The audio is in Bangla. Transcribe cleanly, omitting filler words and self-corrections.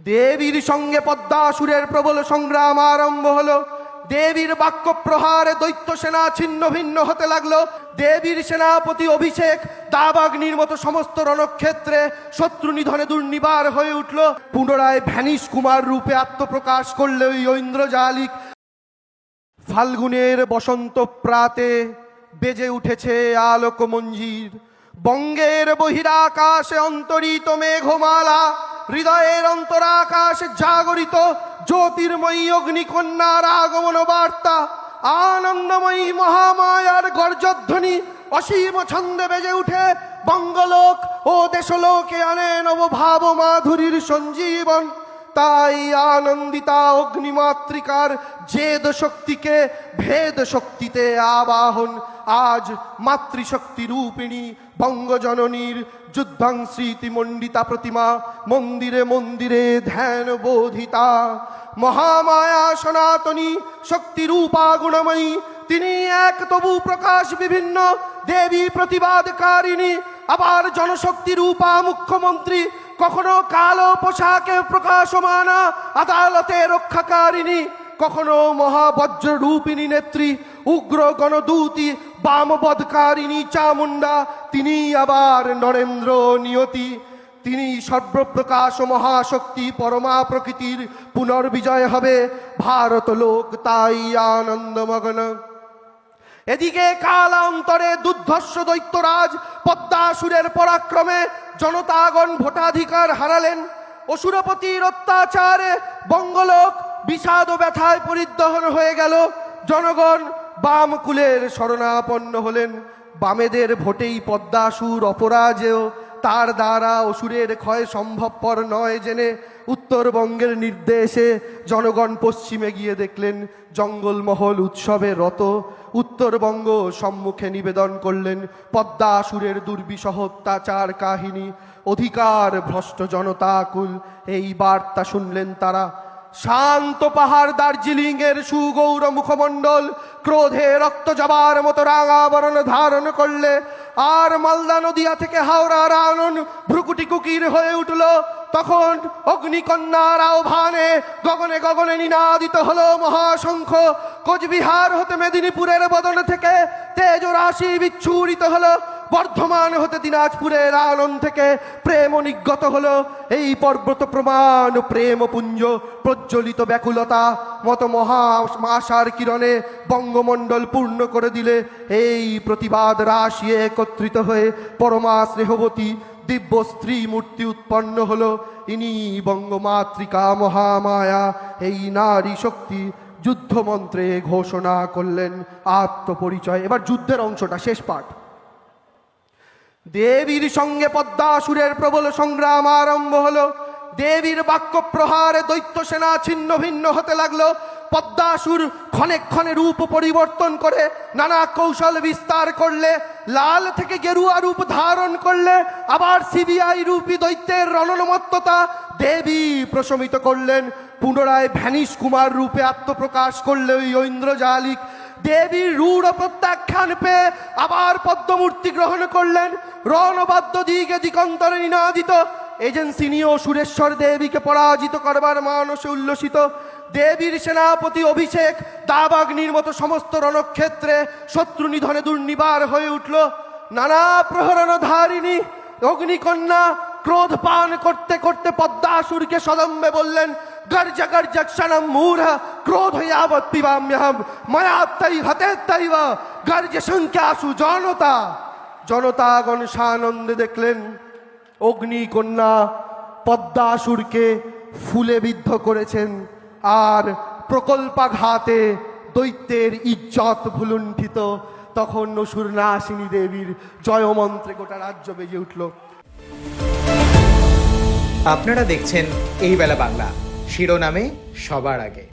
দেবীর সঙ্গে পদ্মাসুরের প্রবল সংগ্রাম আরম্ভ হলো। দেবীর বাক্য প্রহারে দৈত্য সেনা ছিন্ন ভিন্ন হতে লাগলো। দেবীর সেনাপতি অভিষেক দাবাগ্নির মতো সমস্ত রণক্ষেত্রে শত্রু নিধনে দুর্নিবার হয়ে উঠল। পুনরায় ভ্যানিশ কুমার রূপে আত্মপ্রকাশ করলে ওই ঐন্দ্রজালিক। ফাল্গুনের বসন্ত প্রাতে বেজে উঠেছে আলোক মঞ্জির। বঙ্গের বহিরাকাশে অন্তরিত মেঘমালা, হৃদয়ের অন্তরাকাশে জাগরিত জ্যোতির্ময়ী অগ্নিকন্যার আগমন বার্তা। আনন্দময়ী মহামায়ার গর্জধ্বনি অসীম ছন্দে বেজে উঠে বঙ্গলোক ও দেশলোকে আনে নবভাব মাধুরীর সঞ্জীবন। তাই আনন্দিতা অগ্নিমাতৃকার জেদ শক্তিকে ভেদ শক্তিতে আবাহন। আজ মাতৃশক্তি রূপিণী বঙ্গজননীর যুদ্ধাংস্মৃতি মণ্ডিতা প্রতিমা মন্দিরে মন্দিরে ধ্যান বোধিতা। মহামায়া সনাতনী শক্তি রূপা গুণময়ী, তিনি এক তবু প্রকাশ বিভিন্ন দেবী প্রতিবাদকারিণী। আবার জনশক্তি রূপা মুখ্যমন্ত্রী, কখনো কালো পোশাকে প্রকাশমানা আদালতে রক্ষাকারিণী, কখনো মহাবজ্র রূপিণী নেত্রী উগ্র গণদূতী বামবধকারিণী চামুন্ডা। তিনি আবার নরেন্দ্র নিয়তি, তিনি সর্বপ্রকাশ মহাশক্তি পরমা প্রকৃতির পুনর্বিজয় হবে ভারত লোক তাই আনন্দমগ্ন। এদিকে কালান্তরে দুর্ধর্ষ দৈত্যরাজ পদ্মাসুরের পরাক্রমে জনতাগণ ভোটাধিকার হারালেন। অসুরপতির অত্যাচারে বঙ্গলোক বিষাদ ব্যথায় পরিদহন হয়ে গেল। জনগণ বামকুলের শরণাপন্ন হলেন। বামেদের ভোটেই পদ্মাসুর অপরাজেয়, তার দ্বারা অসুরের ক্ষয় সম্ভবপর নয় জেনে উত্তরবঙ্গের নির্দেশে জনগণ পশ্চিমে গিয়ে দেখলেন জঙ্গলমহল উৎসবে রত। উত্তরবঙ্গ সম্মুখে নিবেদন করলেন পদ্মাসুরের দুর্বিষহ অত্যাচার কাহিনী। অধিকার ভ্রষ্ট জনতাকুল এই বার্তা শুনলেন তারা। শান্ত পাহাড় দার্জিলিং এর সুগৌর মুখমণ্ডল ক্রোধে রক্ত জবার মতো রাঙা বরণ ধারণ করলে। আর মালদা নদিয়া থেকে হাওড়ার আনন ভ্রুকুটি কুকির হয়ে উঠল। তখন অগ্নিকন্যার আহ্বানে গগনে গগনে নিনাদিত হলো মহাশঙ্খ। কোচবিহার হতে মেদিনীপুরের বদন থেকে তেজ রাশি বিচ্ছুরিত হলো। বর্ধমান হতে দিনাজপুরের আনন থেকে প্রেম নিগত হলো। এই পর্বত প্রমাণ প্রেমপুঞ্জ প্রজ্বলিত ব্যাকুলতা মতো মহা আশার কিরণে বঙ্গমণ্ডল পূর্ণ করে দিলে। এই প্রতিবাদ রাশি একত্রিত হয়ে পরমা স্নেহবতী দিব্য স্ত্রী মূর্তি উৎপন্ন হলো। ইনি বঙ্গমাতৃকা মহামায়া। এই নারী শক্তি যুদ্ধমন্ত্রে ঘোষণা করলেন আত্মপরিচয়। এবার যুদ্ধের অংশটা, শেষ পাঠ। দেবীর সঙ্গে পদ্মাসুরের প্রবল সংগ্রাম আরম্ভ হলো। দেবীর বাক্য প্রহারে দৈত্য সেনা ছিন্ন ভিন্ন হতে লাগলো। পদ্মাসুর ক্ষণে ক্ষণে রূপ পরিবর্তন করে নানা কৌশল বিস্তার করলে। লাল থেকে গেরুয়া রূপ ধারণ করলে। আবার সিবিআই রূপী দৈত্যের রণনমত্ততা দেবী প্রশমিত করলেন। পুনরায় ভ্যানিশ কুমার রূপে আত্মপ্রকাশ করলে ওই ঐন্দ্রজালিক। দেবীর রূঢ় প্রত্যাখ্যান পেয়ে আবার পদ্মমূর্তি গ্রহণ করলেন। রণবাদ্য দিকে দিগন্তরে নিনাদিত। এজেন্সি নিয়েও সুরেশ্বর দেবীকে পরাজিত করবার মানসে উল্লসিত। দেবীর সেনাপতি অভিষেক দাবাগ্নির মতো সমস্ত রণক্ষেত্রে শত্রু নিধনে দুর্নিবার হয়ে উঠল। নানা প্রহরণধারিণী অগ্নিকন্যা ক্রোধ পান করতে করতে পদ্মাসুরকে সদম্বে বললেন, গর্জা গর্জা ক্ষণম মূঢ় ক্রোধ যাবৎ পিবাম্যহম ময়া তৈ হতে তৈব গর্জ সংখ্যাসু জনতা। জনতাগণ সানন্দে দেখলেন অগ্নিকন্যা পদ্মাসুরকে ফুলে বিদ্ধ করেছেন। আর প্রকল্পাঘাতে দৈত্যের ইজ্জত ভুলুণ্ঠিত। তখন অসুর নাশিনী দেবীর জয়মন্ত্রে গোটা রাজ্য বেজে উঠল। আপনারা দেখছেন এই বেলা বাংলা, শিরোনামে সবার আগে।